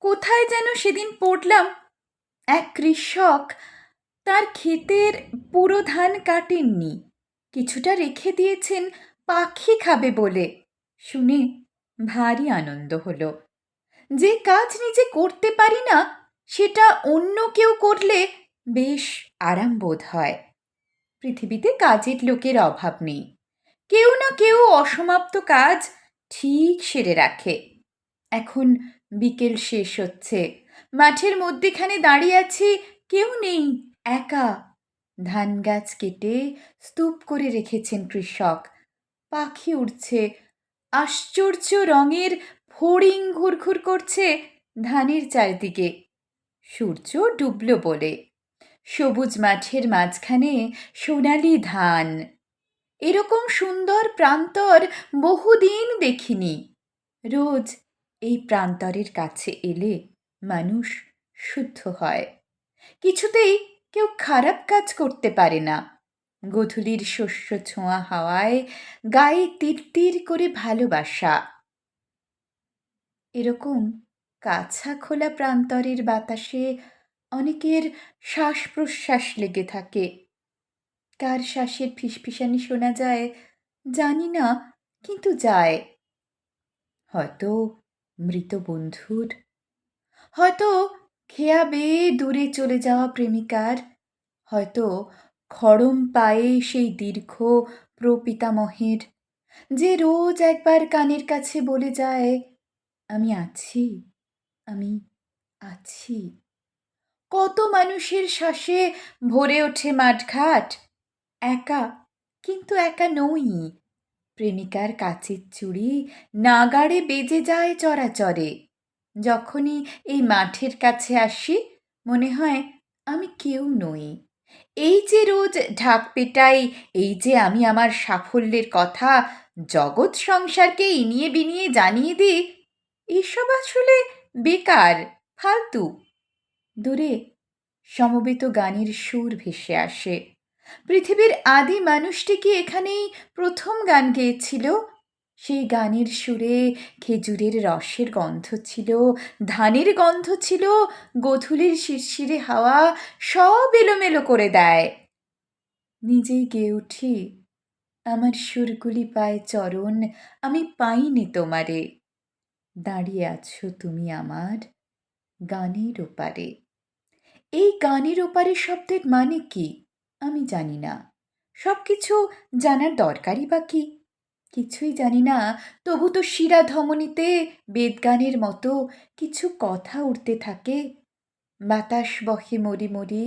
কোথায় যেন সেদিন পড়লাম, এক কৃষক তার ক্ষেতের পুরো ধান কাটেননি, কিছুটা রেখে দিয়েছেন পাখি খাবে বলে। শুনে ভারী আনন্দ হলো। যে কাজ নিজে করতে পারি না, সেটা অন্য কেউ করলে বেশ আরাম বোধ হয়। পৃথিবীতে কাজের লোকের অভাব নেই, কেউ না কেউ অসমাপ্ত কাজ ঠিক সেরে রাখে। এখন বিকেল শেষ হচ্ছে, মাঠের মধ্যেখানে দাঁড়িয়ে আছি, কেউ নেই, একা। ধান গাছ কেটে স্তূপ করে রেখেছেন কৃষক। পাখি উড়ছে, আশ্চর্য রঙের ফড়িং ঘুরঘুর করছে ধানের চারিদিকে। সূর্য ডুবল বলে সবুজ মাঠের মাঝখানে সোনালি ধান। এরকম সুন্দর প্রান্তর বহুদিন দেখিনি। রোজ এই প্রান্তরের কাছে এলে মানুষ শুদ্ধ হয়। কিছুতেই কেউ খারাপ কাজ করতে পারে না। গোধূলির শস্য ছোঁয়া হাওয়ায় গায়ে তিরতির করে ভালোবাসা। এরকম কাছা খোলা প্রান্তরের বাতাসে অনেকের শ্বাস প্রশ্বাস লেগে থাকে। কার শ্বাসের ফিসফিসানি শোনা যায় জানি না, কিন্তু যায়। হয়তো মৃত বন্ধুর, হয়তো খেয়া বেয়ে দূরে চলে যাওয়া প্রেমিকার, হয়তো খড়ম পায়ে সেই দীর্ঘ প্রপিতামহের, যে রোজ একবার কানের কাছে বলে যায়, আমি আছি, আমি আছি। কত মানুষের শ্বাসে ভরে ওঠে মাঠঘাট। একা, কিন্তু একা নই। প্রেমিকার কাচের চুড়ি নাগাড়ে বেজে যায় চরাচরে। যখনই এই মাঠের কাছে আসি, মনে হয় আমি কেউ নই। এই যে রোজ ঢাক পেটাই, এই যে আমি আমার সাফল্যের কথা জগৎ সংসারকে ইনিয়ে বিনিয়ে জানিয়ে দিই, এসব আসলে বেকার, ফালতু। দূরে সমবেত গানের সুর ভেসে আসে। পৃথিবীর আদি মানুষটি কি এখানেই প্রথম গান গেয়েছিল? সেই গানের সুরে খেজুরের রসের গন্ধ ছিল, ধানের গন্ধ ছিল, গোধূলির শিরশিরে হাওয়া সব এলোমেলো করে দেয়। নিজেই গেয়ে উঠি, আমার সুরগুলি পায় চরণ, আমি পাইনি তোমারে, দাঁড়িয়ে আছো তুমি আমার গানের ওপারে। এই গানের ওপারে শব্দের মানে কি আমি জানি না। সব কিছু জানার দরকারই বা কি? কিছুই জানি না, তবু তো শিরা ধমনীতে বেদগানের মতো কিছু কথা উঠতে থাকে। বাতাস বহে মরি মরি,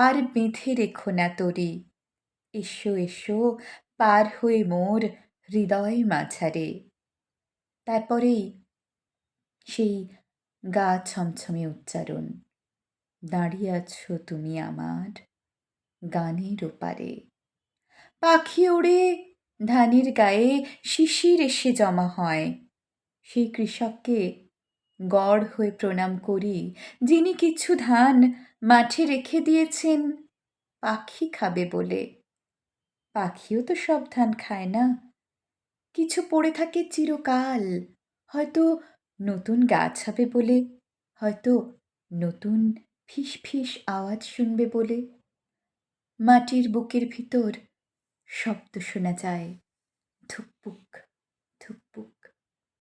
আর বেঁধে রেখো না তরি। এসো এসো পার হয়ে মোর হৃদয় মাঝারে। তারপরেই সেই গা ছমছমে উচ্চারণ, দাঁড়িয়ে আছো তুমি আমার গানের ওপারে। পাখি ওড়ে, ধানের গায়ে শিশির এসে জমা হয়। সেই কৃষককে গড় হয়ে প্রণাম করি, যিনি কিছু ধান মাঠে রেখে দিয়েছেন পাখি খাবে বলে। পাখিও তো সব ধান খায় না, কিছু পড়ে থাকে চিরকাল, হয়তো নতুন গাছ হবে বলে, হয়তো নতুন ফিস ফিস আওয়াজ শুনবে বলে। মাটির বুকের ভিতর শব্দ শোনা যায়, ধুকপুক ধুকপুক।